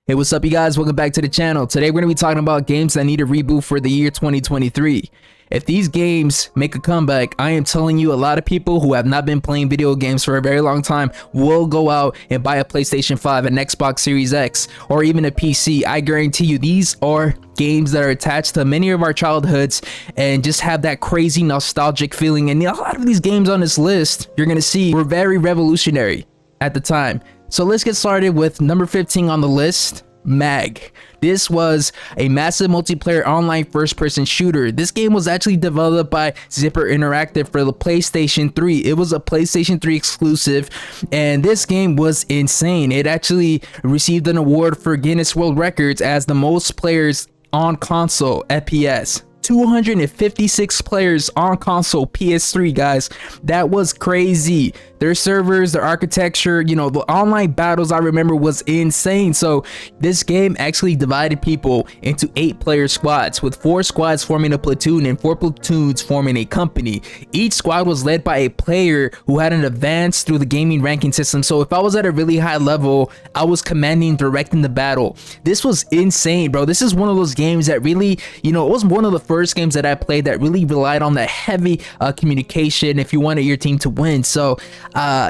Hey, what's up, you guys? Welcome back to the channel. Today we're going to be talking about games that need a reboot for the year 2023. If these games make a comeback, I am telling you, a lot of people who have not been playing video games for a very long time will go out and buy a PlayStation 5, an Xbox Series X, or even a PC. I guarantee you these are games that are attached to many of our childhoods and just have that crazy nostalgic feeling. And a lot of these games on this list, you're going to see, were very revolutionary at the time. So let's get started with number 15 on the list, MAG. This was a massive multiplayer online first-person shooter. This game was actually developed by Zipper Interactive for the PlayStation 3. It was a PlayStation 3 exclusive, and this game was insane. It actually received an award for Guinness World Records as the most players on console FPS. 256 players on console PS3, guys. That was crazy. Their servers, their architecture, you know, the online battles I remember was insane. So this game actually divided people into 8-player squads, with 4 squads forming a platoon and 4 platoons forming a company. Each squad was led by a player who had an advance through the gaming ranking system. So if I was at a really high level, I was commanding, directing the battle. This was insane, bro. This is one of those games that really, you know, it was one of the first games that I played that really relied on that heavy communication if you wanted your team to win. So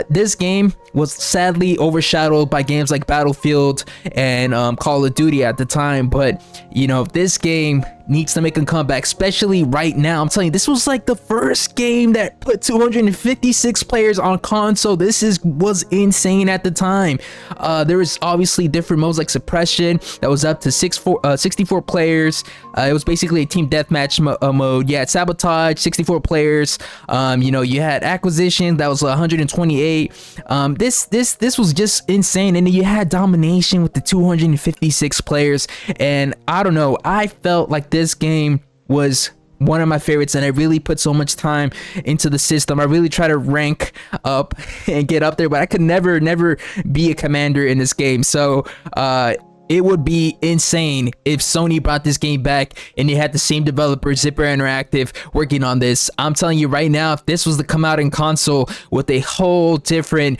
this game was sadly overshadowed by games like Battlefield and Call of Duty at the time, but you know, this game needs to make a comeback, especially right now. I'm telling you, this was like the first game that put 256 players on console. This was insane at the time. There was obviously different modes like suppression that was up to 64 players. It was basically a team deathmatch mode. You had sabotage, 64 players. You know, you had acquisition that was 128. This was just insane. And then you had domination with the 256 players. And I don't know, I felt like this game was one of my favorites, and I really put so much time into the system. I really try to rank up and get up there, but I could never be a commander in this game. So it would be insane if Sony brought this game back and they had the same developer, Zipper Interactive, working on this. I'm telling you right now, if this was to come out in console with a whole different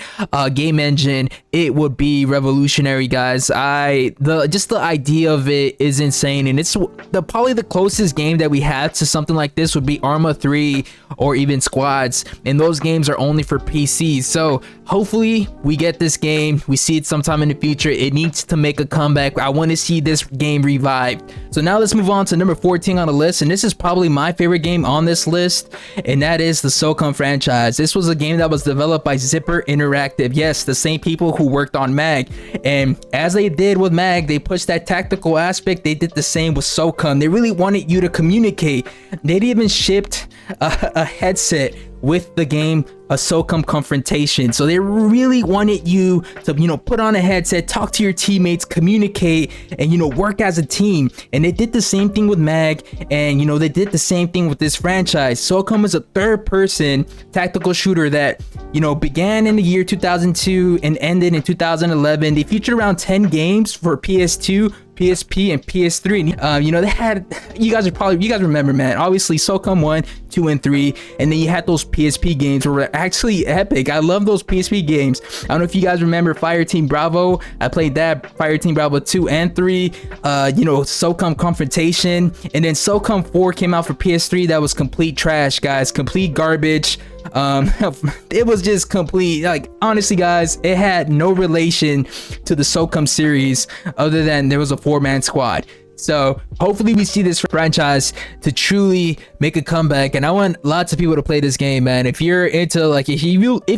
game engine, it would be revolutionary, guys. Just the idea of it is insane, and it's probably the closest game that we have to something like this would be Arma 3 or even Squads, and those games are only for PCs. So hopefully we get this game, we see it sometime in the future. It needs to make a comeback. I want to see this game revived. So now let's move on to number 14 on the list, and this is probably my favorite game on this list, and that is the SOCOM franchise. This was a game that was developed by Zipper Interactive. Yes, the same people who worked on MAG, and as they did with MAG, they pushed that tactical aspect. They did the same with SOCOM. They really wanted you to communicate. They even shipped a headset with the game, a SOCOM confrontation. So they really wanted you to, you know, put on a headset, talk to your teammates, communicate, and, you know, work as a team. And they did the same thing with MAG, and, you know, they did the same thing with this franchise. SOCOM is a third-person tactical shooter that, you know, began in the year 2002 and ended in 2011. They featured around 10 games for PS2, PSP, and PS3. You know, they had, you guys remember, man, obviously SOCOM 1, 2, and 3, and then you had those PSP games were actually epic. I love those PSP games. I don't know if you guys remember Fireteam Bravo. I played that, Fireteam Bravo 2 and 3. You know, SOCOM Confrontation, and then SOCOM 4 came out for PS3. That was complete trash, guys, complete garbage. It was just complete, like, honestly, guys, it had no relation to the SOCOM series other than there was a 4-man squad. So hopefully we see this franchise to truly make a comeback, and I want lots of people to play this game, man. If you're into, like, if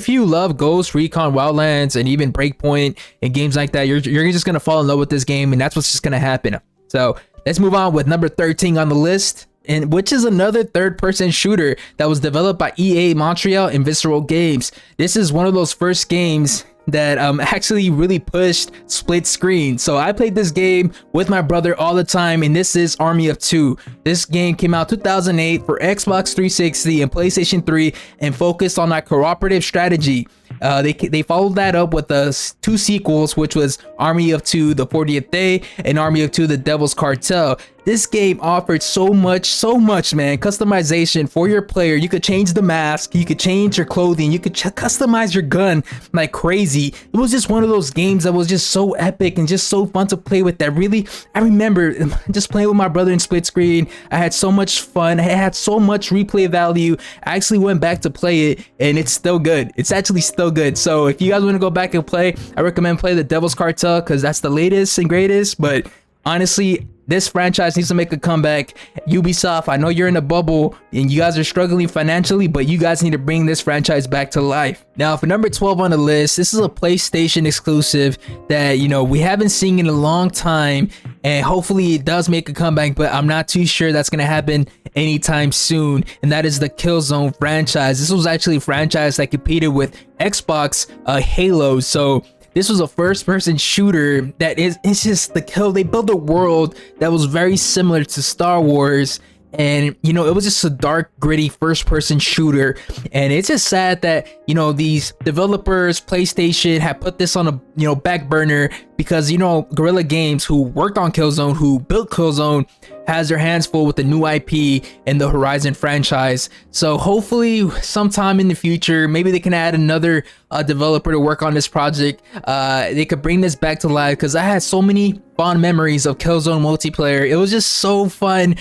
you love Ghost Recon Wildlands and even Breakpoint and games like that, you're just gonna fall in love with this game, and that's what's just gonna happen. So let's move on with number 13 on the list, and which is another third-person shooter that was developed by EA Montreal and Visceral Games. This is one of those first games that actually really pushed split screen. So I played this game with my brother all the time, and this is Army of Two. This game came out 2008 for Xbox 360 and PlayStation 3 and focused on that cooperative strategy. They followed that up with the 2 sequels, which was Army of Two, The 40th Day, and Army of Two, The Devil's Cartel. this game offered so much, man. Customization for your player. You could change the mask, you could change your clothing, you could customize your gun like crazy. It was just one of those games that was just so epic and just so fun to play with. That really, I remember just playing with my brother in split screen. I had so much fun. I had so much replay value. I actually went back to play it, and it's still good. It's actually still good. So if you guys want to go back and play, I recommend play the Devil's Cartel, because that's the latest and greatest. But honestly, this franchise needs to make a comeback. Ubisoft, I know you're in a bubble and you guys are struggling financially, but you guys need to bring this franchise back to life. Now, for number 12 on the list, this is a PlayStation exclusive that, you know, we haven't seen in a long time, and hopefully it does make a comeback, but I'm not too sure that's going to happen anytime soon, and that is the Killzone franchise. This was actually a franchise that competed with Xbox Halo. So this was a first-person shooter that it's just the kill. They built a world that was very similar to Star Wars, and you know, it was just a dark, gritty first-person shooter. And it's just sad that, you know, these developers, PlayStation, have put this on a, you know, back burner, because, you know, Guerrilla Games, who worked on Killzone, who built Killzone, has their hands full with the new IP and the Horizon franchise. So hopefully sometime in the future, maybe they can add another developer to work on this project. They could bring this back to life, because I had so many fond memories of Killzone multiplayer. It was just so fun,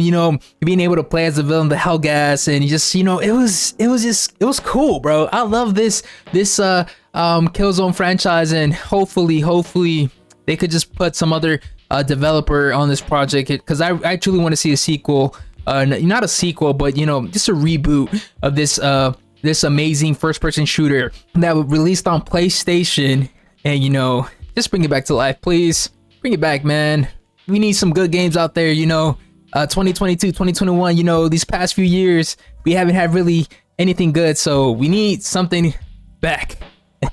you know, being able to play as the villain, the Hellgas, and just, you know, it was cool, bro. I love this Killzone franchise, and hopefully they could just put some other developer on this project, because I truly want to see a sequel, not a sequel, but, you know, just a reboot of this amazing first-person shooter that was released on PlayStation. And, you know, just bring it back to life, please. Bring it back, man. We need some good games out there, you know. 2022, 2021, you know, these past few years we haven't had really anything good, so we need something back.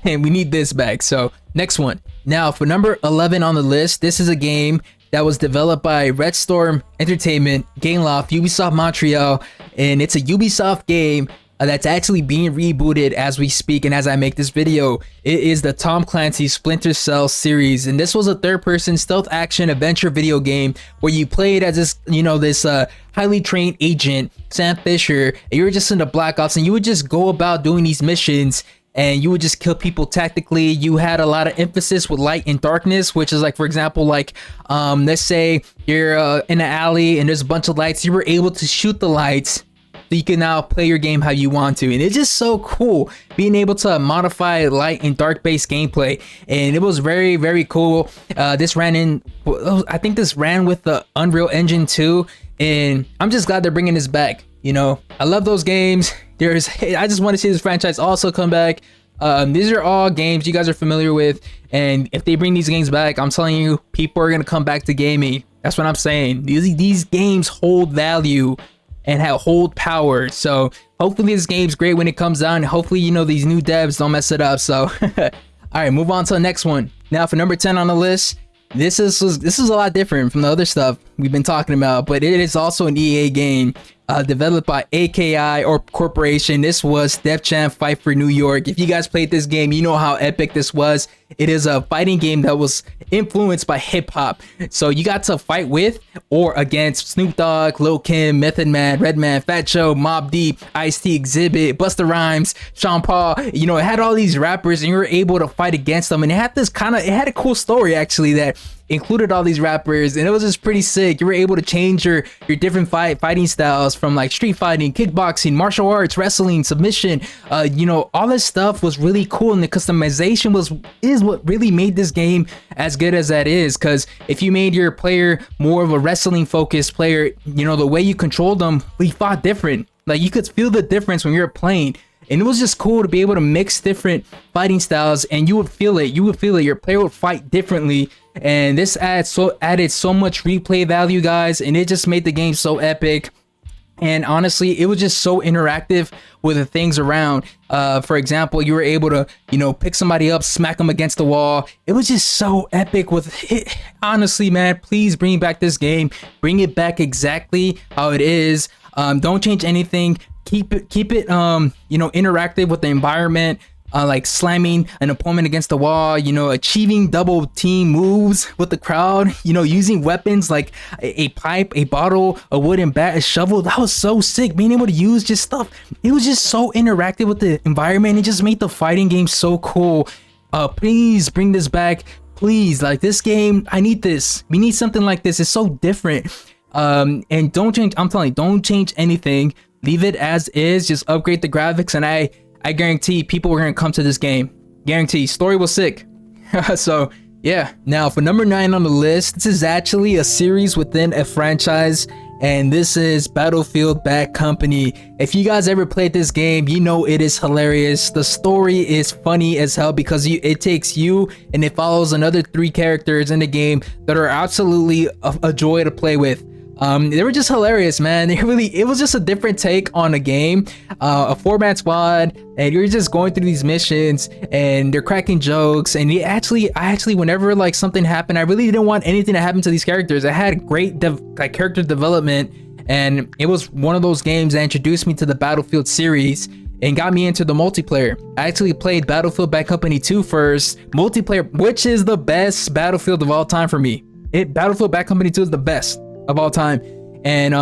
And we need this back. So next one. Now, for number 11 on the list, this is a game that was developed by Red Storm Entertainment, Gameloft, Ubisoft Montreal, and it's a Ubisoft game that's actually being rebooted as we speak and as I make this video. It is the Tom Clancy's Splinter Cell series, and this was a third-person stealth action adventure video game where you played as this, you know, this highly trained agent, Sam Fisher, and you were just in the Black Ops, and you would just go about doing these missions, and you would just kill people tactically. You had a lot of emphasis with light and darkness, which is like, for example, like let's say you're in an alley and there's a bunch of lights. You were able to shoot the lights, so you can now play your game how you want to. And it's just so cool being able to modify light and dark based gameplay, and it was very, very cool. This ran in, I think this ran with the Unreal Engine 2, and I'm just glad they're bringing this back. You know, I love those games. I just want to see this franchise also come back. These are all games you guys are familiar with, and if they bring these games back, I'm telling you, people are gonna come back to gaming. That's what I'm saying. These games hold value and hold power. So hopefully this game's great when it comes out, and hopefully, you know, these new devs don't mess it up. So all right, move on to the next one. Now, for number 10 on the list, this is a lot different from the other stuff we've been talking about, but it is also an EA game. Developed by AKI or Corporation. This was Def Jam Fight for New York. If you guys played this game, you know how epic this was. It is a fighting game that was influenced by hip hop. So you got to fight with or against Snoop Dogg, Lil Kim, Method Man, Redman, Fat Joe, Mobb Deep, Ice-T, Exhibit, Busta Rhymes, Sean Paul. You know, it had all these rappers, and you were able to fight against them. And it had it had a cool story actually that included all these rappers, and it was just pretty sick. You were able to change your different fighting styles, from like street fighting, kickboxing, martial arts, wrestling, submission. You know, all this stuff was really cool, and the customization is what really made this game as good as that is. Because if you made your player more of a wrestling focused player, you know, the way you controlled them, we fought different. Like, you could feel the difference when you're playing. And it was just cool to be able to mix different fighting styles, and you would feel it. Your player would fight differently, and this added so much replay value, guys, and it just made the game so epic. And honestly, it was just so interactive with the things around. For example, you were able to, you know, pick somebody up, smack them against the wall. It was just so epic with it. Honestly, man, please bring back this game. Bring it back exactly how it is. Don't change anything. Keep it you know, interactive with the environment. like slamming an opponent against the wall, you know, achieving double team moves with the crowd, you know, using weapons like a pipe, a bottle, a wooden bat, a shovel. That was so sick. Being able to use just stuff, it was just so interactive with the environment. It just made the fighting game so cool. Please bring this back, please. Like, this game, I need this. We need something like this. It's so different. And don't change, I'm telling you, don't change anything. Leave it as is. Just upgrade the graphics, and I guarantee people are gonna come to this game. Guarantee. Story was sick. So yeah. Now for number 9 on the list, this is actually a series within a franchise, and this is Battlefield Bad Company. If you guys ever played this game, you know it is hilarious. The story is funny as hell because it takes you and it follows another 3 characters in the game that are absolutely a joy to play with. They were just hilarious, man. It was just a different take on a game, a 4-man squad, and you're just going through these missions and they're cracking jokes. And I actually, whenever like something happened, I really didn't want anything to happen to these characters. It had great character development, and it was one of those games that introduced me to the Battlefield series and got me into the multiplayer. I actually played Battlefield Bad Company 2 first, multiplayer, which is the best Battlefield of all time for me. Battlefield Bad Company 2 is the best of all time, and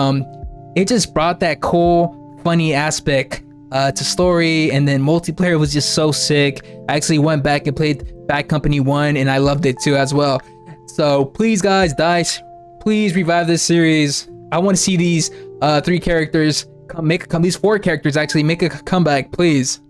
it just brought that cool, funny aspect to story, and then multiplayer was just so sick. I actually went back and played Bad Company 1, and I loved it too as well. So please, guys, DICE, please revive this series. I want to see these 3 characters these 4 characters actually make a comeback, please.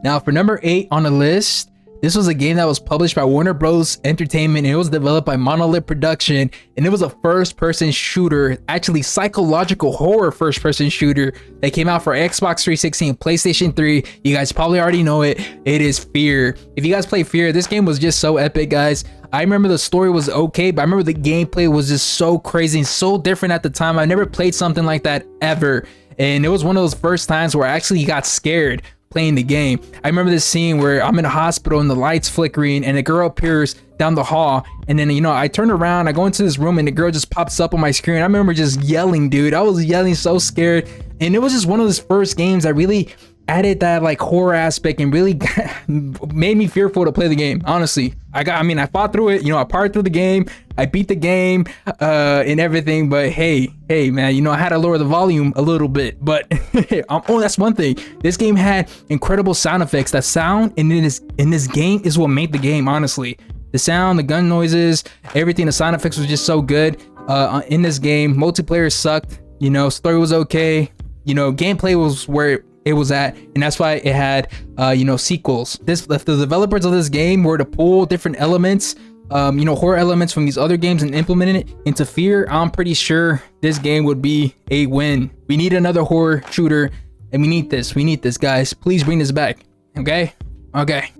Now for number 8 on the list, this was a game that was published by Warner Bros. Entertainment, and it was developed by Monolith Production, and it was a first-person shooter, actually psychological horror first-person shooter that came out for Xbox 360 and PlayStation 3. You guys probably already know it. It is Fear. If you guys play Fear, this game was just so epic, guys. I remember the story was okay, but I remember the gameplay was just so crazy and so different at the time. I never played something like that ever, and it was one of those first times where I actually got scared playing the game. I remember this scene where I'm in a hospital and the lights flickering and a girl appears down the hall, and then, you know, I turn around, I go into this room, and the girl just pops up on my screen. I remember just yelling, dude. I was yelling so scared, and it was just one of those first games that really added that like horror aspect and really made me fearful to play the game. Honestly, I fought through it, you know, I parred through the game, I beat the game and everything, but hey man, you know, I had to lower the volume a little bit, but oh, that's one thing. This game had incredible sound effects. That sound in this game is what made the game, honestly. The sound, the gun noises, everything, the sound effects was just so good in this game. Multiplayer sucked, you know, story was okay, you know, gameplay was where it was at, and that's why it had you know, sequels. The developers of this game were to pull different elements, you know, horror elements from these other games and implement it into Fear. I'm pretty sure this game would be a win. We need another horror shooter, and we need this, guys. Please bring this back. Okay.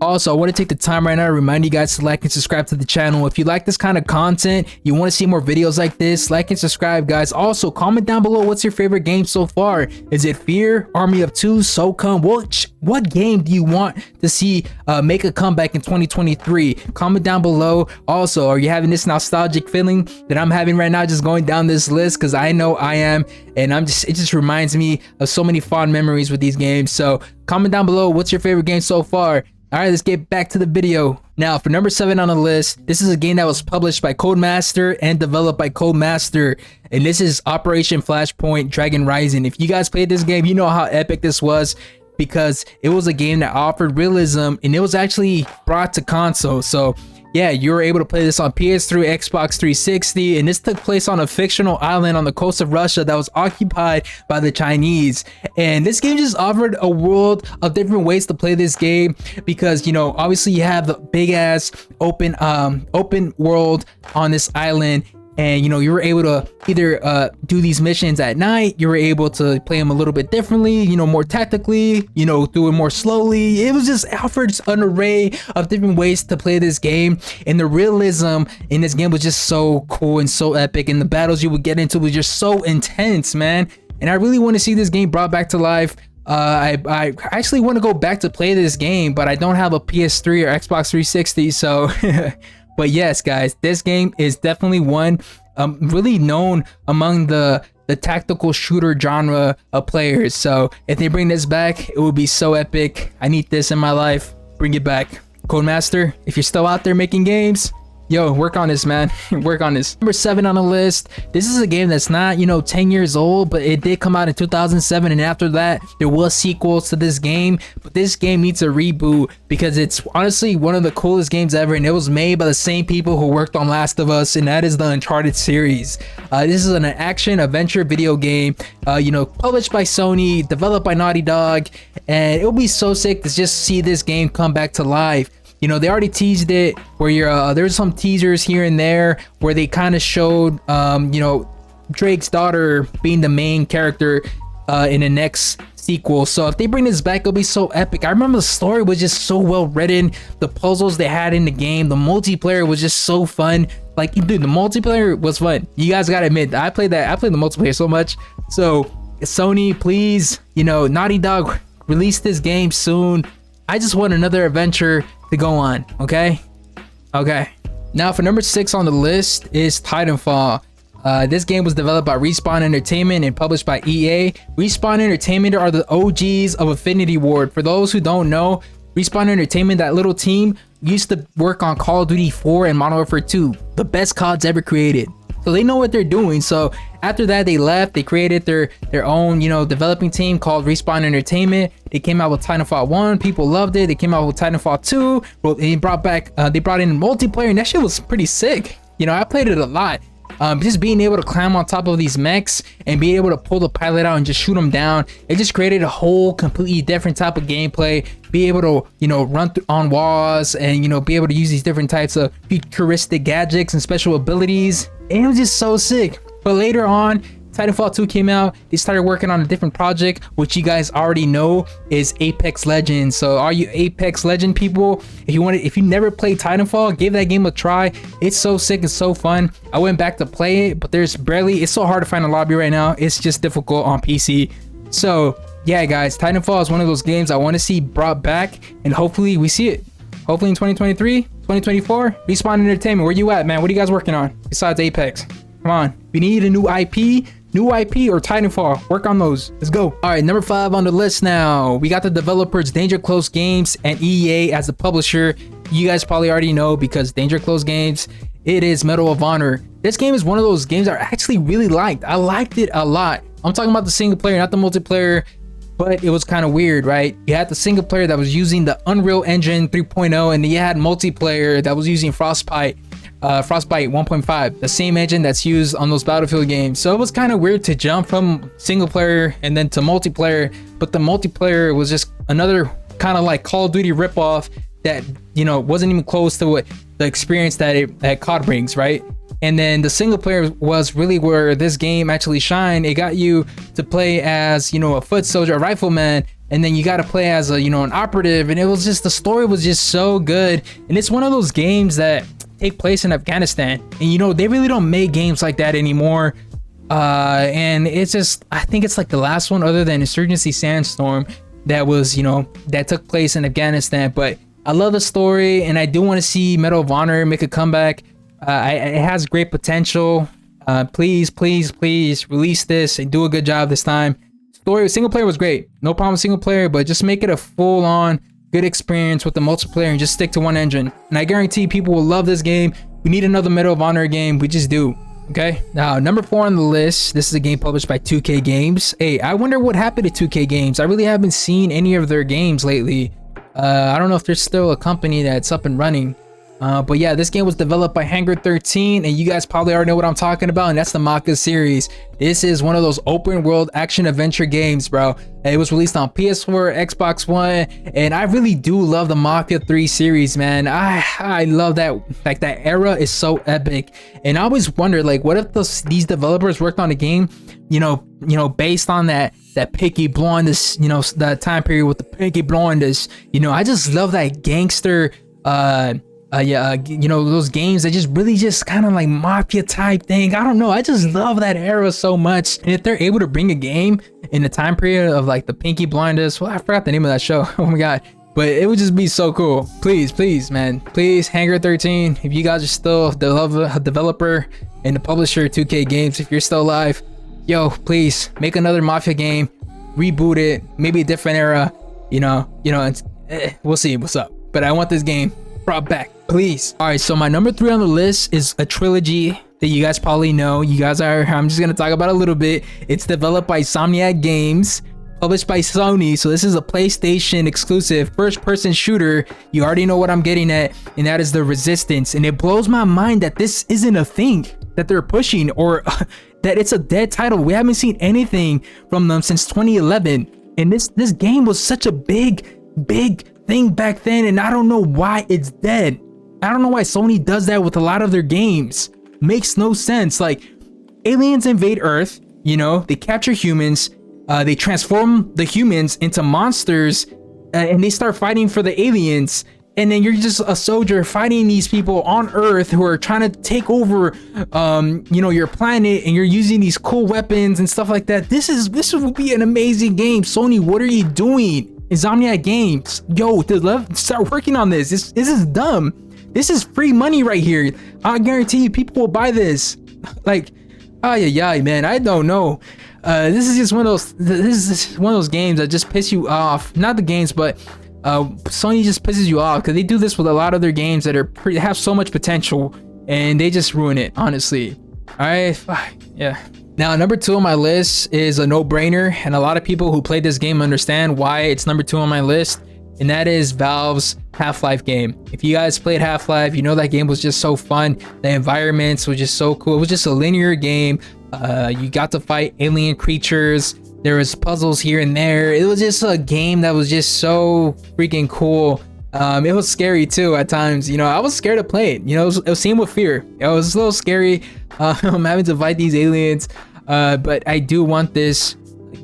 Also, I want to take the time right now to remind you guys to like and subscribe to the channel. If you like this kind of content, you want to see more videos like this, like and subscribe, guys. Also, comment down below what's your favorite game so far. Is it Fear, Army of Two, SOCOM? What game do you want to see make a comeback in 2023? Comment down below. Also, are you having this nostalgic feeling that I'm having right now, just going down this list? Because I know I am, and it just reminds me of so many fond memories with these games. So comment down below what's your favorite game so far. All right, let's get back to the video. Now for number 7 on the list, this is a game that was published by Codemaster and developed by Codemaster, and this is Operation Flashpoint Dragon Rising. If you guys played this game, you know how epic this was, because it was a game that offered realism, and it was actually brought to console. So yeah, you were able to play this on PS3, Xbox 360, and this took place on a fictional island on the coast of Russia that was occupied by the Chinese. And this game just offered a world of different ways to play this game, because, you know, obviously you have the big ass open world on this island, and, you know, you were able to either do these missions at night, you were able to play them a little bit differently, you know, more tactically, you know, do it more slowly. It was just offered an array of different ways to play this game, and the realism in this game was just so cool and so epic, and the battles you would get into was just so intense, man. And I really want to see this game brought back to life. I actually want to go back to play this game, but I don't have a PS3 or Xbox 360, so but yes, guys, this game is definitely one really known among the tactical shooter genre of players. So if they bring this back, it would be so epic. I need this in my life. bring it back. Codemaster, if you're still out there making games, yo, work on this, man. Work on this. Number 7 on the list. This is a game that's not, 10 years old, but it did come out in 2007. And after that, there was sequels to this game. But this game needs a reboot because it's honestly one of the coolest games ever. And it was made by the same people who worked on Last of Us. And that is the Uncharted series. This is an action adventure video game, published by Sony, developed by Naughty Dog. And it will be so sick to just see this game come back to life. They already teased it where there's some teasers here and there where they kind of showed, Drake's daughter being the main character in the next sequel. So if they bring this back, it'll be so epic. I remember the story was just so well written. The puzzles they had in the game, the multiplayer was just so fun. Like, dude, the multiplayer was fun. You guys gotta admit, I played the multiplayer so much. So Sony, please, Naughty Dog, release this game soon. I just want another adventure to go on. Okay. Now for number 6 on the list is Titanfall. This game was developed by Respawn Entertainment and published by EA. Respawn Entertainment are the OGs of Infinity Ward. For those who don't know, Respawn Entertainment, that little team, used to work on Call of Duty 4 and Modern Warfare 2, the best CODs ever created. So they know what they're doing. So after that, they left. They created their own, developing team called Respawn Entertainment. They came out with Titanfall 1. People loved it. They came out with Titanfall 2. Well, they brought in multiplayer, and that shit was pretty sick. I played it a lot. Just being able to climb on top of these mechs and being able to pull the pilot out and just shoot them down, it just created a whole completely different type of gameplay. Be able to run on walls and be able to use these different types of futuristic gadgets and special abilities. And it was just so sick. But later on, Titanfall 2 came out. They started working on a different project, which you guys already know is Apex Legends. So all you Apex Legend people, if you never played Titanfall, give that game a try. It's so sick and so fun. I went back to play it, but it's so hard to find a lobby right now. It's just difficult on PC. So yeah, guys, Titanfall is one of those games I want to see brought back, and hopefully we see it. Hopefully in 2023, 2024. Respawn Entertainment, where you at, man? What are you guys working on besides Apex? Come on, we need a new IP or Titanfall. Work on those. Let's go. All right, number 5 on the list now. We got the developers Danger Close Games and EA as the publisher. You guys probably already know because Danger Close Games, it is Medal of Honor. This game is one of those games I actually really liked. I liked it a lot. I'm talking about the single player, not the multiplayer, but it was kind of weird, right? You had the single player that was using the Unreal Engine 3.0, and you had multiplayer that was using Frostbite 1.5, the same engine that's used on those Battlefield games. So it was kind of weird to jump from single player and then to multiplayer, but the multiplayer was just another kind of like Call of Duty ripoff that wasn't even close to what the experience that COD brings, right? And then the single player was really where this game actually shined. It got you to play as a foot soldier, a rifleman, and then you got to play as an operative, and it was just, the story was just so good. And it's one of those games that take place in Afghanistan, and they really don't make games like that anymore. And it's just, I think it's like the last one other than Insurgency Sandstorm that was that took place in Afghanistan. But I love the story, and I do want to see Medal of Honor make a comeback. It has great potential. Please release this and do a good job this time. Single player was great, no problem with single player, but just make it a full-on good experience with the multiplayer and just stick to one engine. And I guarantee people will love this game. We need another Medal of Honor game. We just do. Okay, now number 4 on the list. This is a game published by 2K Games. Hey, I wonder what happened to 2K Games. I really haven't seen any of their games lately. I don't know if there's still a company that's up and running. But yeah, this game was developed by Hangar 13, and you guys probably already know what I'm talking about, and that's the Mafia series. This is one of those open world action adventure games, bro. It was released on PS4, Xbox One, and I really do love the Mafia 3 series, man. I love that. Like, that era is so epic, and I always wonder, like, what if these developers worked on a game, based on that Peaky Blinders, that time period with the Peaky Blinders. I just love that gangster those games that just really just kind of like mafia type thing. I don't know, I just love that era so much. And if they're able to bring a game in the time period of like the Peaky Blinders, well, I forgot the name of that show. Oh my god, but it would just be so cool. Please man, please, Hangar 13, if you guys are still the developer and the publisher, 2K Games, if you're still alive, yo, please make another Mafia game, reboot it, maybe a different era, we'll see what's up. but I want this game brought back, please. All right, so my number 3 on the list is a trilogy that you guys probably know. I'm just gonna talk about a little bit. It's developed by Insomniac Games, published by Sony. So this is a PlayStation exclusive first-person shooter. You already know what I'm getting at, and that is The Resistance. And it blows my mind that this isn't a thing that they're pushing, or that it's a dead title. We haven't seen anything from them since 2011, and this game was such a big thing back then, and I don't know why it's dead. I don't know why Sony does that with a lot of their games. Makes no sense. Like, aliens invade Earth, you know, they capture humans, they transform the humans into monsters, and they start fighting for the aliens. And then you're just a soldier fighting these people on Earth who are trying to take over, you know, your planet, and you're using these cool weapons and stuff like that. This would be an amazing game. Sony, what are you doing? Insomniac Games, yo, start working on this. This is dumb. This is free money right here. I guarantee you people will buy this. Like, yeah, man, I don't know. This is just one of those games that just piss you off. Not the games, but Sony just pisses you off, because they do this with a lot of their games that have so much potential, and they just ruin it, honestly. All right, yeah. Now, number 2 on my list is a no-brainer, and a lot of people who played this game understand why it's number 2 on my list, and that is Valve's HalfLife game. If you guys played HalfLife, you know that game was just so fun. The environments were just so cool. It was just a linear game. You got to fight alien creatures. There was puzzles here and there. It was just a game that was just so freaking cool. It was scary too at times. You know, I was scared to play it. You know, it was same with Fear. It was a little scary. I'm having to fight these aliens. But I do want this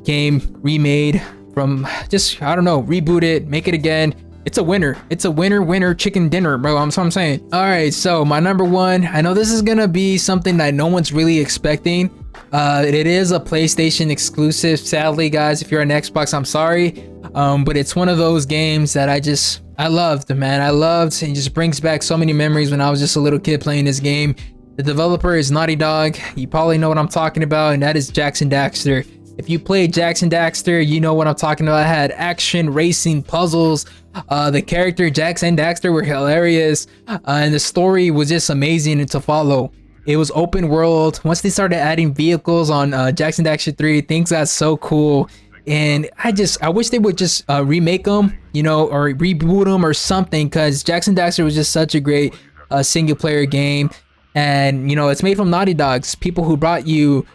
game remade from just, I don't know, reboot it, make it again. It's a winner. It's a winner chicken dinner, bro. That's what I'm saying. All right, so my number 1, I know this is gonna be something that no one's really expecting. It is a PlayStation exclusive, sadly, guys. If you're an Xbox, I'm sorry. But it's one of those games that I loved, man. I loved, and it just brings back so many memories when I was just a little kid playing this game. The developer is Naughty Dog. You probably know what I'm talking about, and that is Jak and Daxter. If you played Jak and Daxter, you know what I'm talking about. It had action, racing, puzzles. The character Jak and Daxter were hilarious, and the story was just amazing to follow. It was open world. Once they started adding vehicles on Jak and Daxter 3, things got so cool. And I wish they would just remake them, you know, or reboot them or something, because Jak and Daxter was just such a great single player game. And you know, it's made from Naughty Dogs, people who brought you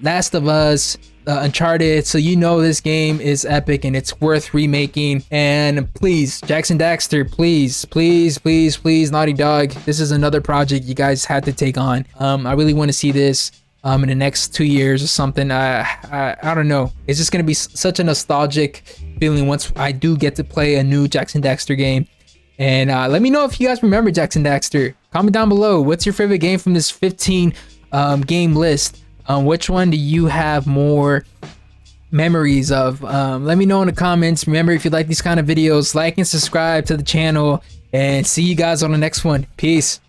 Last of Us, Uncharted, so you know this game is epic and it's worth remaking. And please, Jak and Daxter, please, Naughty Dog, this is another project you guys had to take on. I really want to see this in the next 2 years or something. I don't know, it's just gonna be such a nostalgic feeling once I do get to play a new Jak and Daxter game. And let me know if you guys remember Jak and Daxter. Comment down below, what's your favorite game from this 15 game list? Which one do you have more memories of? Let me know in the comments. Remember, if you like these kind of videos, like and subscribe to the channel, and see you guys on the next one. Peace.